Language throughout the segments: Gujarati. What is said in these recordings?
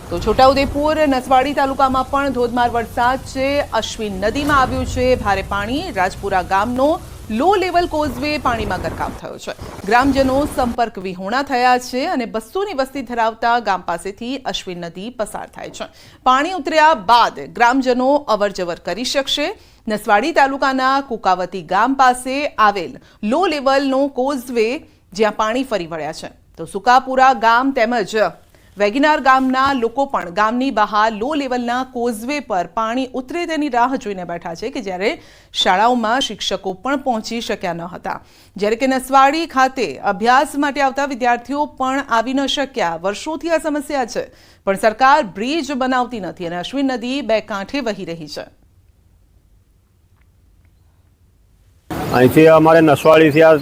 તો છોટાઉદેપુર નસવાડી તાલુકામાં પણ ધોધમાર વરસાદ છે। અશ્વિન નદીમાં આવ્યું છે ભારે પાણી। રાજપુરા ગામનો લો લેવલ કોઝવે પાણીમાં ગરકાવ થયો છે। ગ્રામજનો સંપર્ક વિહોણા થયા છે અને 200ની વસ્તી ધરાવતા ગામ પાસેથી અશ્વિન નદી પસાર થાય છે। પાણી ઉતર્યા બાદ ગ્રામજનો અવરજવર કરી શકશે। નસવાડી તાલુકાના કુકાવતી ગામ પાસે આવેલ લો લેવલનો કોઝવે જ્યાં પાણી ફરી વળ્યા છે, તો સુકાપુરા ગામ તેમજ વેગીનાર ગામના લોકો પણ ગામની બહાર લો લેવલના કોઝવે પર પાણી ઉતરે તેની રાહ જોઈને બેઠા છે કે જ્યારે શાળાઓમાં શિક્ષકો પણ પહોંચી શક્યા ન હતા, જ્યારે કે નસવાડી ખાતે અભ્યાસ માટે આવતા વિદ્યાર્થીઓ પણ આવી ન શક્યા। વર્ષોથી આ સમસ્યા છે, પણ સરકાર બ્રિજ બનાવતી નથી અને અશ્વિન નદી બે કાંઠે વહી રહી છે। અહીંથી અમારે નસવાડીથી આ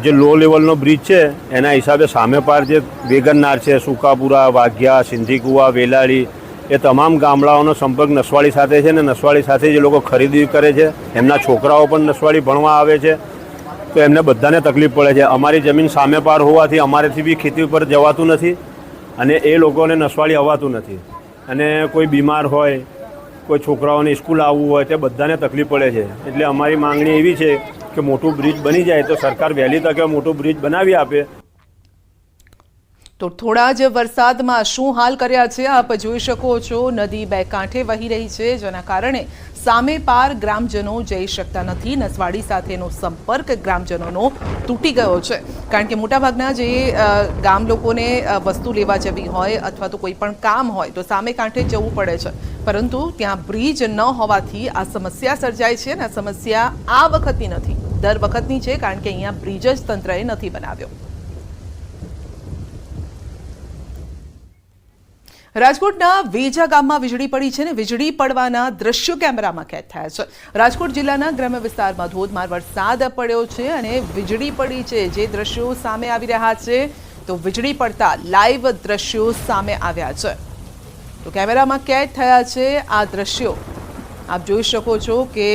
જે લો લેવલનો બ્રિજ છે એના હિસાબે સામે પાર જે વેગનનાર છે, સુકાપુરા, વાઘિયા, સિંધીકુવા, વેલાળી એ તમામ ગામડાઓનો સંપર્ક નસવાડી સાથે છે ને નસવાડી સાથે જે લોકો ખરીદી કરે છે એમના છોકરાઓ પણ નસવાડી ભણવા આવે છે, તો એમને બધાને તકલીફ પડે છે। અમારી જમીન સામે પાર હોવાથી અમારેથી બી ખેતી પર જવાતું નથી અને એ લોકોને નસવાડી આવવાતું નથી અને કોઈ બીમાર હોય, કોઈ છોકરાઓને સ્કૂલ આવવું હોય તે બધાને તકલીફ પડે છે। એટલે અમારી માંગણી એવી છે કે મોટું બ્રિજ બની જાય તો સરકાર વહેલી તકે મોટું બ્રિજ બનાવી આપે। તો થોડા જ વરસાદમાં શું હાલ કર્યા છે આપ જોઈ શકો છો। નદી બે કાંઠે વહી રહી છે, જેના કારણે સામે પાર ગ્રામજનો જઈ શકતા નથી। નસવાડી સાથેનો સંપર્ક ગ્રામજનોનો તૂટી ગયો છે, કારણ કે મોટાભાગના જે ગામ લોકોને વસ્તુ લેવા જવી હોય અથવા તો કોઈ પણ કામ હોય તો સામે કાંઠે જવું પડે છે, પરંતુ ત્યાં બ્રિજ ન હોવાથી આ સમસ્યા સર્જાય છે અને આ સમસ્યા આ વખતની નથી, દર વખતની છે, કારણ કે અહીંયા બ્રિજ જ તંત્રએ નથી બનાવ્યો। રાજકોટના વેજા ગામમાં વીજળી પડી છે ને વીજળી પડવાના દ્રશ્યો કેમેરામાં કેદ થયા છે। રાજકોટ જિલ્લાના ગ્રામ્ય વિસ્તારમાં ધોધમાર વરસાદ પડ્યો છે અને વીજળી પડી છે, જે દ્રશ્યો સામે આવી રહ્યા છે। તો વીજળી પડતા લાઈવ દ્રશ્યો સામે આવ્યા છે, તો કેમેરામાં કેદ થયા છે આ દ્રશ્યો। આપ જોઈ શકો છો કે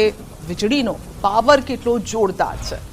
વીજળીનો પાવર કેટલો જોરદાર છે।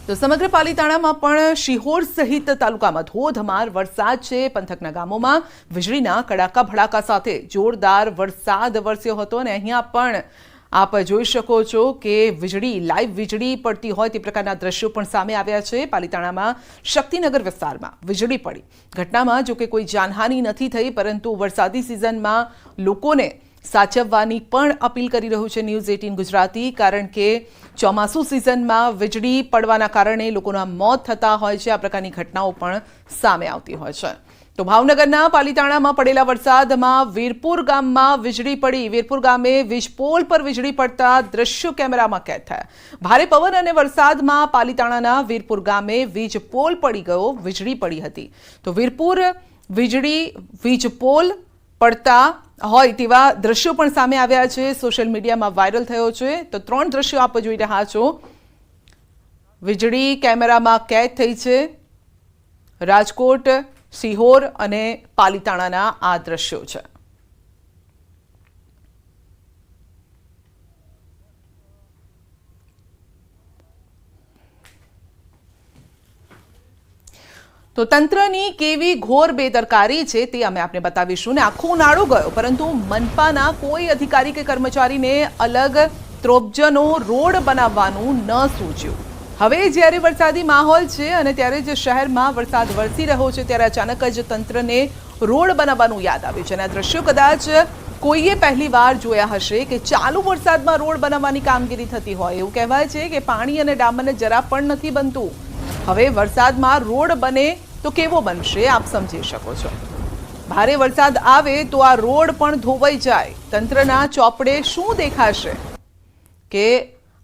તો સમગ્ર પાલીતાણામાં પણ શિહોર સહિત તાલુકામાં ધોધમાર વરસાદ છે। પંથકના ગામોમાં વીજળીના કડાકા ભડાકા સાથે જોરદાર વરસાદ વરસ્યો હતો અને અહીંયા પણ આપ જોઈ શકો છો કે વીજળી લાઈવ વીજળી પડતી હોય તે પ્રકારના દ્રશ્યો પણ સામે આવ્યા છે। પાલીતાણામાં શક્તિનગર વિસ્તારમાં વીજળી પડી ઘટનામાં જો કે કોઈ જાનહાનિ નથી થઈ, પરંતુ વરસાદી સિઝનમાં લોકોને સાચવવાની પણ અપીલ કરી રહ્યું છે ન્યૂઝ 18 ગુજરાતી, કારણ કે ચોમાસુ સિઝનમાં વીજળી પડવાના કારણે લોકોના મોત થતા હોય છે। આ પ્રકારની ઘટનાઓ પણ સામે આવતી હોય છે। તો ભાવનગરના પાલીતાણામાં પડેલા વરસાદમાં વીરપુર ગામમાં વીજળી પડી। વીરપુર ગામે વીજપોલ પર વીજળી પડતા દ્રશ્યો કેમેરામાં કેદ થયા। ભારે પવન અને વરસાદમાં પાલીતાણાના વીરપુર ગામે વીજપોલ પડી ગયો, વીજળી પડી હતી। તો વીરપુર વીજપોલ પડતા હોય તેવા દ્રશ્યો પણ સામે આવ્યા છે, સોશિયલ મીડિયામાં વાયરલ થયો છે। તો 3 દ્રશ્યો આપ જોઈ રહ્યા છો, વીજળી કેમેરામાં કેદ થઈ છે। રાજકોટ, સિહોર અને પાલીતાણાના આ દ્રશ્યો છે। તો તંત્રની કેવી ઘોર બેદરકારી છે તે અમે આપને બતાવીશું ને આખો ઉનાળો ગયો, પરંતુ મનપાના કોઈ અધિકારી કે કર્મચારીને અલગ ત્રોપજનો રોડ બનાવવાનું ન સૂચ્યું। હવે જ્યારે વરસાદી માહોલ છે અને ત્યારે જ શહેરમાં વરસાદ વરસી રહ્યો છે, ત્યારે અચાનક જ તંત્રને રોડ બનાવવાનું યાદ આવ્યું છે અને આ દ્રશ્યો કદાચ કોઈએ પહેલી વાર જોયા હશે કે ચાલુ વરસાદમાં રોડ બનાવવાની કામગીરી થતી હોય। એવું કહેવાય છે કે પાણી અને ડામરને જરા પણ નથી બનતું, હવે વરસાદમાં રોડ બને તો કેવો બનશે આપ સમજી શકો છો। ભારે વરસાદ આવે તો આ રોડ પણ ધોવાઈ જાય। તંત્રના ચોપડે શું દેખાશે કે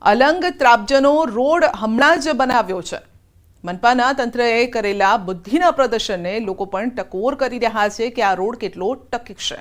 અલંગ ત્રાપજનો રોડ હમણાં જ બનાવ્યો છે। મનપાના તંત્રએ કરેલા બુદ્ધિના પ્રદર્શનને લોકો પણ ટકોર કરી રહ્યા છે કે આ રોડ કેટલો ટકશે।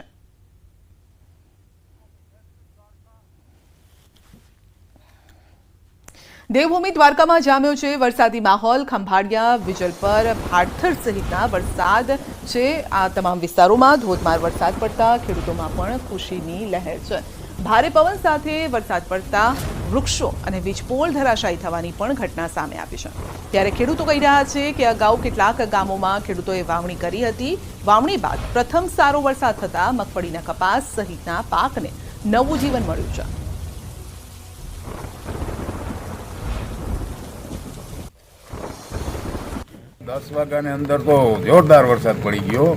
દેવભૂમિ દ્વારકામાં જામ્યો છે વરસાદી માહોલ। ખંભાળિયા, વિજલપર, ભાડથર સહિતના વરસાદ છે। આ તમામ વિસ્તારોમાં ધોધમાર વરસાદ પડતા ખેડૂતોમાં પણ ખુશીની લહેર છે। ભારે પવન સાથે વરસાદ પડતા વૃક્ષો અને વીજપોલ ધરાશાયી થવાની પણ ઘટના સામે આવી છે। ત્યારે ખેડૂતો કહી રહ્યા છે કે અગાઉ કેટલાક ગામોમાં ખેડૂતોએ વાવણી કરી હતી। વાવણી બાદ પ્રથમ સારો વરસાદ થતા મગફળીના કપાસ સહિતના પાકને નવું જીવન મળ્યું છે। दस वाग्याની અંદર તો જોરદાર વરસાદ પડી ગયો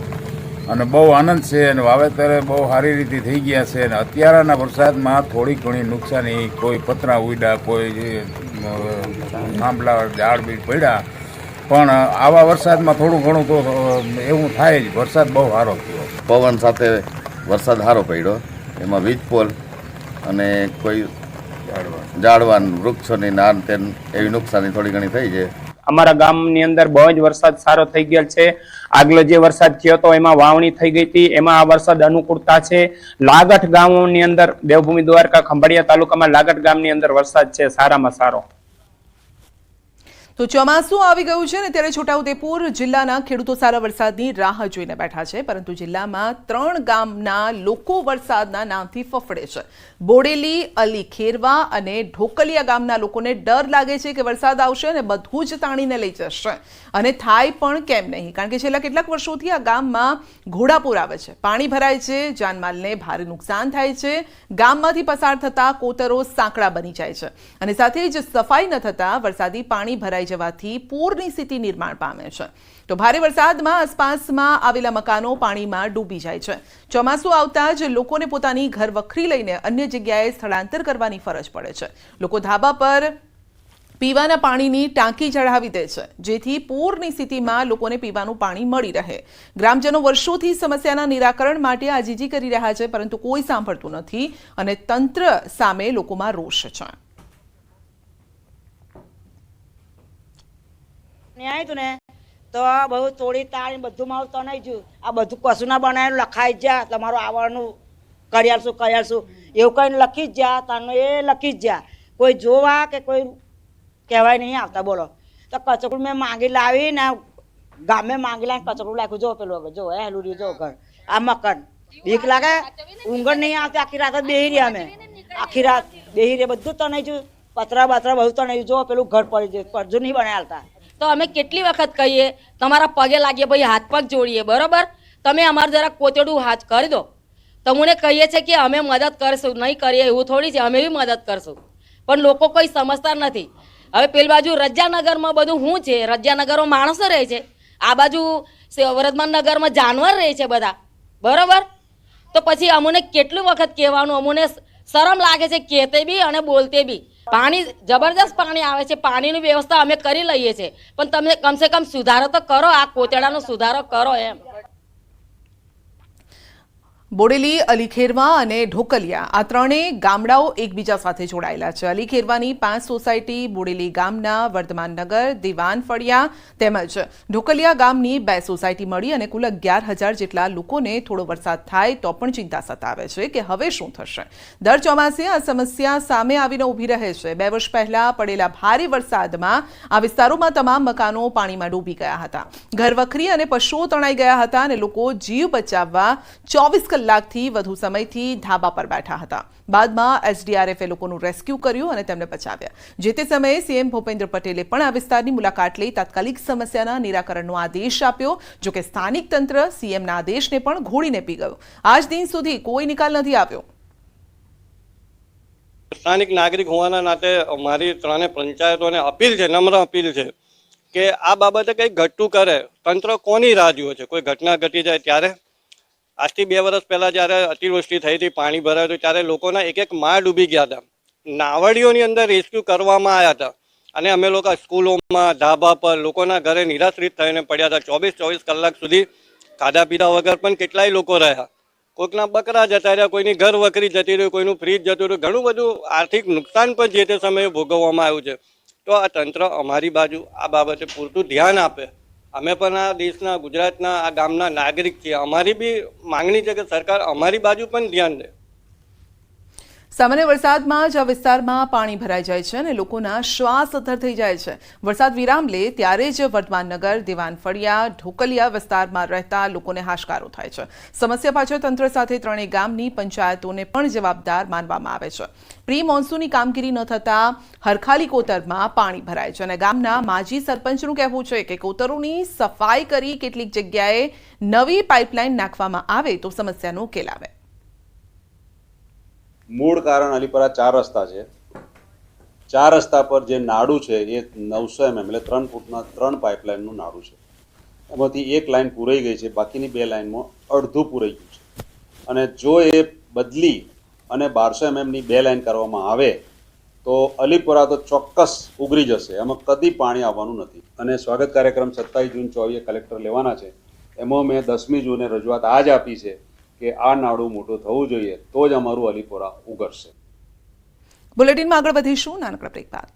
અને બહુ આનંદ છે અને વાવેતર બહુ સારી રીતે થઈ ગયા છે અને અત્યારના વરસાદમાં થોડી ઘણી નુકસાની, કોઈ પતરા ઉડ્યા, કોઈ થાંભલા ઝાડ બીજ પડ્યા, પણ આવા વરસાદમાં થોડું ઘણું તો એવું થાય જ। વરસાદ બહુ સારો થયો, પવન સાથે વરસાદ સારો પડ્યો, એમાં વીજપોલ અને કોઈ ઝાડવાન વૃક્ષોની નાન તેન એવી નુકસાની થોડી ઘણી થઈ છે। અમારા ગામની અંદર બહુ જ વરસાદ સારો થઈ ગયેલ છે। આગલો જે વરસાદ થયો હતો એમાં વાવણી થઈ ગઈ હતી, એમાં આ વરસાદ અનુકૂળતા છે। લાગઠ ગામોની અંદર દેવભૂમિ દ્વારકા ખંભાળિયા તાલુકામાં લાગઠ ગામની અંદર વરસાદ છે સારામાં સારો। તો ચોમાસું આવી ગયું છે ને ત્યારે છોટાઉદેપુર જિલ્લાના ખેડૂતો સારા વરસાદની રાહ જોઈને બેઠા છે, પરંતુ જિલ્લામાં 3 ગામના લોકો વરસાદના નામથી ફફડે છે। બોડેલી, અલી ખેરવા અને ઢોકલિયા ગામના લોકોને ડર લાગે છે કે વરસાદ આવશે અને બધું જ તાણીને લઈ જશે, અને થાય પણ કેમ નહીં, કારણ કે છેલ્લા કેટલાક વર્ષોથી આ ગામમાં ઘોડાપૂર આવે છે, પાણી ભરાય છે, જાનમાલને ભારે નુકસાન થાય છે, ગામમાંથી પસાર થતા કોતરો સાંકડા બની જાય છે, અને સાથે જ સફાઈ ન થતા વરસાદી પાણી ભરાઈ જવાથી પૂરની સ્થિતિ નિર્માણ પામે છે। તો ભારે વરસાદમાં આસપાસમાં આવેલા મકાનો પાણીમાં ડૂબી જાય છે। ચોમાસું આવતા જ લોકોને પોતાની ઘર વખરી લઈને અન્ય જગ્યાએ સ્થળાંતર કરવાની ફરજ પડે છે। લોકો ધાબા પર પીવાના પાણીની ટાંકી ચઢાવી દે છે, જેથી પૂરની સ્થિતિમાં લોકોને પીવાનું પાણી મળી રહે। ગ્રામજનો વર્ષોથી સમસ્યાના નિરાકરણ માટે આજીજી કરી રહ્યા છે, પરંતુ કોઈ સાંભળતું નથી અને તંત્ર સામે લોકોમાં રોષ છે। આવ્યું ને તો બહુ તોડી તાળી બધું મારું તણાઈ ગયું। આ બધું કશું ના બનાવેલું લખાઈ જ જા, તમારું આવવાનું કર્યાલશું એવું કઈ લખી જ જા, તને એ લખી જ જા, કોઈ જોવા કે કોઈ કહેવાય નહીં આવતા। બોલો તો કચકડું મેં માંગી લાવી ને ગામે માંગી લાવીને કચકડું લાખ્યું। જો પેલું જો હેલું રહ્યું, જો ઘર આ મકાન બીક લાગે, ઊંઘ નહીં આવતી, આખી રાત બેહી રહ્યા અમે, આખી રાત બેહી રહ્યા, બધું તણાઈ ગયું, પતરા બતરા બધું તણાઈ ગયું। જો પેલું ઘર પડી જાય, પરજુ નહીં બનાવતા। તો અમે કેટલી વખત કહીએ, તમારા પગે લાગીએ, ભાઈ હાથ પગ જોડીએ, બરોબર, તમે અમારું જરા કોતેડું હાથ કરી દો। તમને કહીએ છીએ કે અમે મદદ કરીશું, નહીં કરીએ એવું થોડી છે, અમે બી મદદ કરશું, પણ લોકો કોઈ સમજતા નથી। હવે પેલી બાજુ રજાનગરમાં બધું શું છે, રજાનગરમાં માણસો રહે છે, આ બાજુ વર્ધમાન નગરમાં જાનવર રહે છે બધા, બરોબર। તો પછી અમને કેટલી વખત કહેવાનું, અમને શરમ લાગે છે કહેતે બી અને બોલતે બી। પાણી જબરદસ્ત પાણી આવે છે, પાણીની વ્યવસ્થા અમે કરી લઈએ છીએ, પણ તમે કમસે કમ સુધારો તો કરો, આ કોતેડાનો સુધારો કરો એમ। બોડેલી, અલી ખેરવા અને ઢોકલિયા આ ત્રણેય ગામડાઓ એકબીજા સાથે જોડાયેલા છે। અલી ખેરવાની 5 સોસાયટી, બોડેલી ગામના વર્ધમાન નગર, દિવાન ફળિયા તેમજ ઢોકલિયા ગામની 2 સોસાયટી મળી અને કુલ 11,000 જેટલા લોકોને થોડો વરસાદ થાય તો પણ ચિંતા સતાવે છે કે હવે શું થશે। દર ચોમાસે આ સમસ્યા સામે આવીને ઊભી રહે છે। 2 વર્ષ પહેલા પડેલા ભારે વરસાદમાં આ વિસ્તારોમાં તમામ મકાનો પાણીમાં ડૂબી ગયા હતા, ઘર વખરી અને પશુઓ તણાઈ ગયા હતા અને લોકો જીવ બચાવવા 24 કલાકથી વધુ સમયથી ધાબા પર બેઠા હતા। બાદમાં એસડીઆરએફે લોકોનું રેસ્ક્યુ કર્યું અને તેમને બચાવ્યા। જે તે સમયે સીએમ ભૂપેન્દ્ર પટેલે પણ આ વિસ્તારની મુલાકાત લઈ તાત્કાલિક સમસ્યાના નિરાકરણનો આદેશ આપ્યો, જોકે સ્થાનિક તંત્ર સીએમના આદેશને પણ ઘોડીને પી ગયું। આજ દિન સુધી કોઈ નિકાલ નથી આવ્યો। સ્થાનિક નાગરિક હોવાના નાતે મારી 3 પંચાયતોને અપીલ છે, નમ્ર અપીલ છે કે આ બાબતે કંઈક ઘટતું કરે। તંત્ર કોની રાહ જુએ છે? કોઈ ઘટના ઘટી જાય ત્યારે? આજથી 2 વર્ષ પહેલાં જ્યારે અતિવૃષ્ટિ થઈ હતી, પાણી ભરાયું હતું, ત્યારે લોકોના એક માળ ડૂબી ગયા હતા, નાવડીઓની અંદર રેસ્ક્યુ કરવામાં આવ્યા હતા, અને અમે લોકો સ્કૂલોમાં, ધાબા પર લોકોના ઘરે નિરાશ્રિત થઈને પડ્યા હતા। 24 કલાક સુધી ખાધા પીધા વગર પણ કેટલાય લોકો રહ્યા। કોઈકના બકરા જતા રહ્યા, કોઈની ઘર વકરી જતી રહી, કોઈનું ફ્રીજ જતું રહ્યું, ઘણું બધું આર્થિક નુકસાન પણ જે તે સમયે ભોગવવામાં આવ્યું છે। તો આ તંત્ર અમારી બાજુ આ બાબતે પૂરતું ધ્યાન આપે। અમે પણ આ દેશના, ગુજરાતના, આ ગામના નાગરિક છીએ। અમારી બી માંગણી છે કે સરકાર અમારી બાજુ પણ ધ્યાન દે। સામાન્ય વરસાદમાં જ આ વિસ્તારમાં પાણી ભરાઈ જાય છે અને લોકોના શ્વાસ અદ્ધર થઈ જાય છે. વરસાદ વિરામ લે ત્યારે જ વર્ધમાનનગર, દિવાન ફળિયા, ઢોકલિયા વિસ્તારમાં રહેતા લોકોને હાશકારો થાય છે. સમસ્યા પાછળ તંત્ર સાથે ત્રણેય ગામની પંચાયતોને પણ જવાબદાર માનવામાં આવે છે. પ્રી મોન્સૂનની કામગીરી ન થતાં હરખાલી કોતરમાં પાણી ભરાય છે અને ગામના માજી સરપંચનું કહેવું છે કે કોતરોની સફાઈ કરી કેટલીક જગ્યાએ નવી પાઇપલાઇન નાખવામાં આવે તો સમસ્યાનો ઉકેલ આવે. મૂળ કારણ અલીપરા 4 રસ્તા છે. 4 રસ્તા પર જે નાડું છે એ 900 mm એટલે 3 ફૂટના 3 પાઇપલાઇનનું નાડું છે. એમાંથી એક લાઇન પૂરાઈ ગઈ છે, બાકીની 2 લાઇનમાં અડધું પૂરાઈ ગયું છે. અને જો એ બદલી અને 1200 mm ની 2 લાઇન કરવામાં આવે તો અલીપરા તો ચોક્કસ ઉગરી જશે, એમાં કદી પાણી આવવાનું નથી. અને સ્વાગત કાર્યક્રમ 27 જૂન 24 કલેક્ટર લેવાના છે. એમાં મેં 10મી જૂને રજૂઆત આજ આપી છે કે આ નાડું મોટું થવું જોઈએ તો જ અમારું અલીપોરા ઉગરશે. બુલેટિનમાં આગળ વધીશું નાનકડા બ્રેક બાદ.